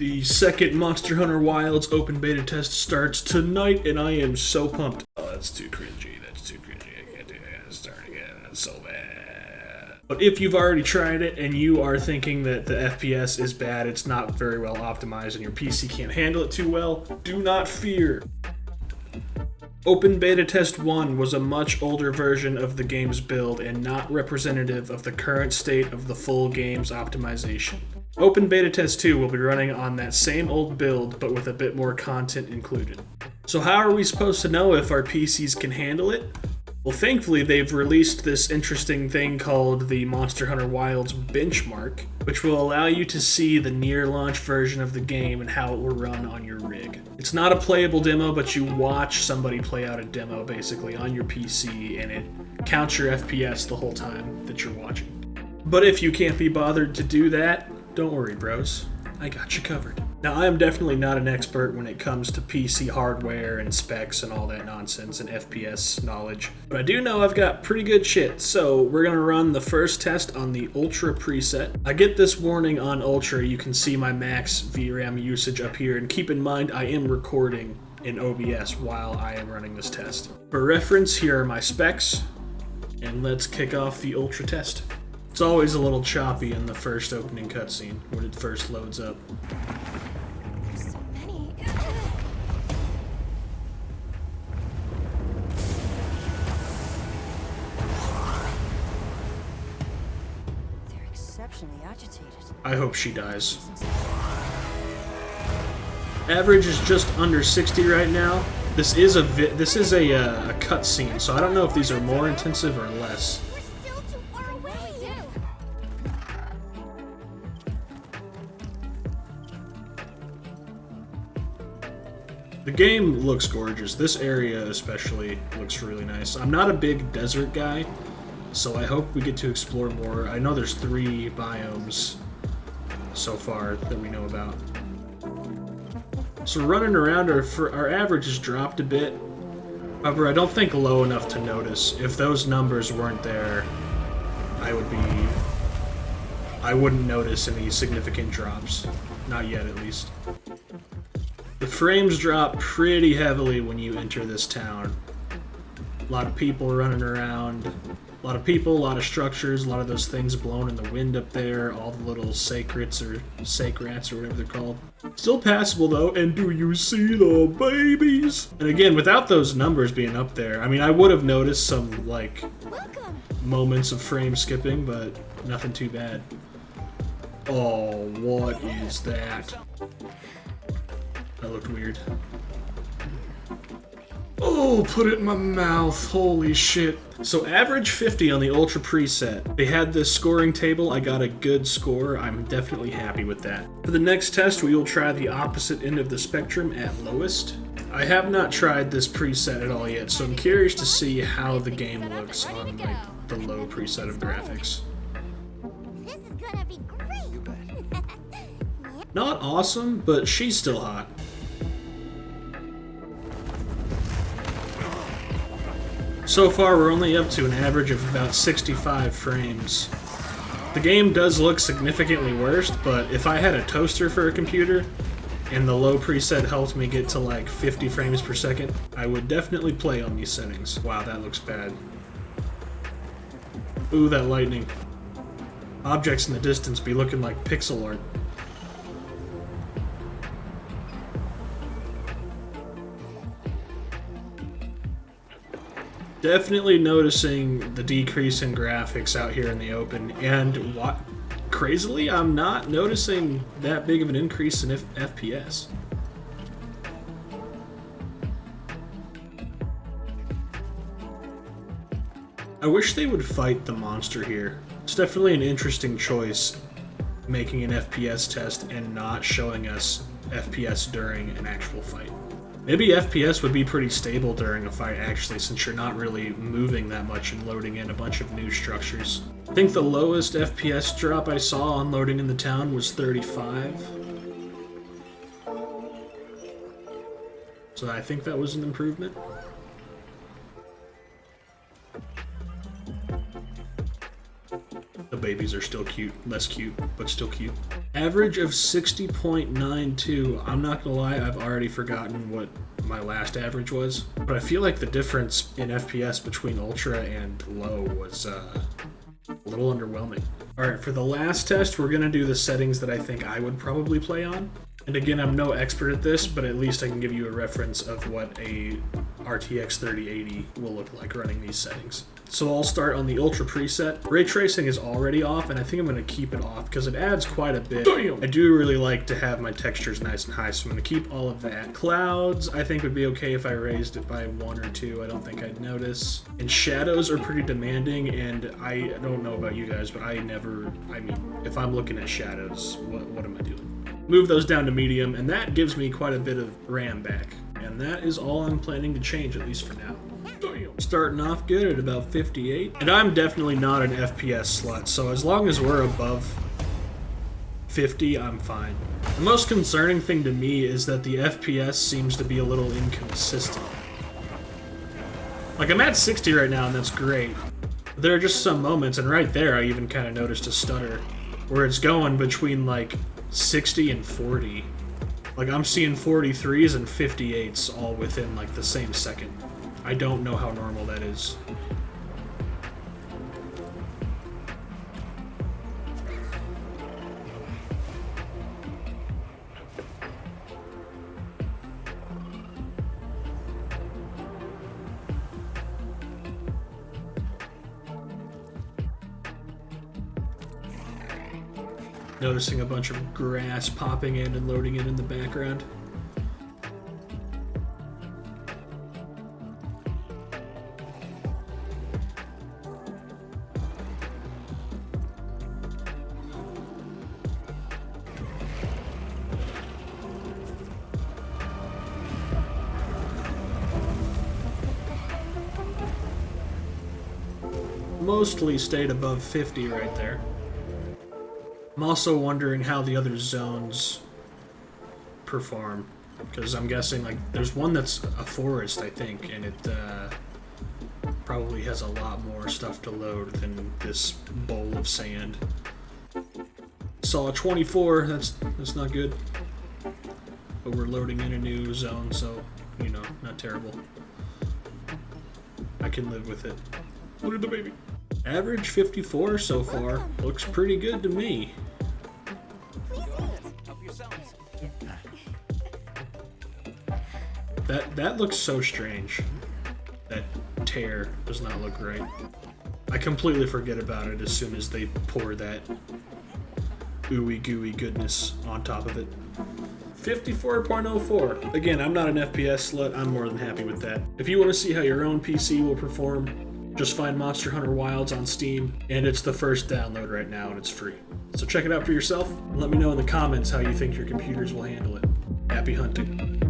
The second Monster Hunter Wilds open beta test starts tonight, and I am so pumped. Oh, that's too cringy. That's too cringy. I can't do that. Start again. That's so bad. But if you've already tried it and you are thinking that the FPS is bad, it's not very well optimized, and your PC can't handle it too well, do not fear. Open Beta Test 1 was a much older version of the game's build and not representative of the current state of the full game's optimization. Open Beta Test 2 will be running on that same old build, but with a bit more content included. So how are we supposed to know if our PCs can handle it? Well, thankfully they've released this interesting thing called the Monster Hunter Wilds benchmark, which will allow you to see the near-launch version of the game and how it will run on your rig. It's not a playable demo, but you watch somebody play out a demo basically on your PC, and it counts your FPS the whole time that you're watching. But if you can't be bothered to do that, don't worry, bros. I got you covered. Now, I am definitely not an expert when it comes to PC hardware and specs and all that nonsense and FPS knowledge, but I do know I've got pretty good shit, so we're gonna run the first test on the Ultra preset. I get this warning on Ultra, you can see my max VRAM usage up here, and keep in mind I am recording in OBS while I am running this test. For reference, here are my specs, and let's kick off the Ultra test. It's always a little choppy in the first opening cutscene when it first loads up. There's so many. They're exceptionally agitated. I hope she dies. Average is just under 60 right now. This is a cutscene, so I don't know if these are more intensive or less. The game looks gorgeous. This area especially looks really nice. I'm not a big desert guy, so I hope we get to explore more. I know there's 3 biomes so far that we know about. So running around, our average has dropped a bit. However, I don't think low enough to notice. If those numbers weren't there, I wouldn't notice any significant drops. Not yet, at least. The frames drop pretty heavily when you enter this town. A lot of people running around. A lot of people, a lot of structures, a lot of those things blown in the wind up there, all the little sacrets or sacrats or whatever they're called. Still passable though, and do you see the babies? And again, without those numbers being up there, I mean, I would have noticed some, like, moments of frame skipping, but nothing too bad. Oh, what is that? That looked weird. Oh, put it in my mouth. Holy shit. So average 50 on the Ultra preset. They had this scoring table. I got a good score. I'm definitely happy with that. For the next test, we will try the opposite end of the spectrum at lowest. I have not tried this preset at all yet, so I'm curious to see how the game looks on, like, the low preset of graphics. This is gonna be great. You bet. Not awesome, but she's still hot. So far, we're only up to an average of about 65 frames. The game does look significantly worse, but if I had a toaster for a computer, and the low preset helped me get to like 50 frames per second, I would definitely play on these settings. Wow, that looks bad. Ooh, that lightning. Objects in the distance be looking like pixel art. Definitely noticing the decrease in graphics out here in the open, and crazily, I'm not noticing that big of an increase in FPS. I wish they would fight the monster here. It's definitely an interesting choice, making an FPS test and not showing us FPS during an actual fight. Maybe FPS would be pretty stable during a fight, actually, since you're not really moving that much and loading in a bunch of new structures. I think the lowest FPS drop I saw on loading in the town was 35. So I think that was an improvement. The babies are still cute. Less cute, but still cute. Average of 60.92. I'm not gonna lie, I've already forgotten what my last average was, but I feel like the difference in FPS between Ultra and Low was a little underwhelming. Alright, for the last test, we're gonna do the settings that I think I would probably play on. And again, I'm no expert at this, but at least I can give you a reference of what a RTX 3080 will look like running these settings. So I'll start on the Ultra preset. Ray tracing is already off, and I think I'm going to keep it off because it adds quite a bit. Damn. I do really like to have my textures nice and high, so I'm going to keep all of that. Clouds, I think would be okay if I raised it by 1 or 2. I don't think I'd notice. And shadows are pretty demanding, and I don't know about you guys, but I mean, if I'm looking at shadows, what am I doing? Move those down to medium, and that gives me quite a bit of RAM back. And that is all I'm planning to change, at least for now. Starting off good at about 58. And I'm definitely not an FPS slut, so as long as we're above 50, I'm fine. The most concerning thing to me is that the FPS seems to be a little inconsistent. Like, I'm at 60 right now, and that's great. But there are just some moments, and right there I even kind of noticed a stutter, where it's going between, like, 60 and 40. Like, I'm seeing 43s and 58s all within, like, the same second. I don't know how normal that is. Noticing a bunch of grass popping in and loading in the background. Mostly stayed above 50 right there. I'm also wondering how the other zones perform, because I'm guessing, like, there's one that's a forest, I think, and it probably has a lot more stuff to load than this bowl of sand. Saw a 24, that's not good. But we're loading in a new zone, so, you know, not terrible. I can live with it. Look at the baby. Average 54 so far. Looks pretty good to me. That looks so strange. That tear does not look right. I completely forget about it as soon as they pour that ooey gooey goodness on top of it. 54.04. Again, I'm not an FPS slut. I'm more than happy with that. If you want to see how your own PC will perform, just find Monster Hunter Wilds on Steam, and it's the first download right now, and it's free. So check it out for yourself, and let me know in the comments how you think your computers will handle it. Happy hunting.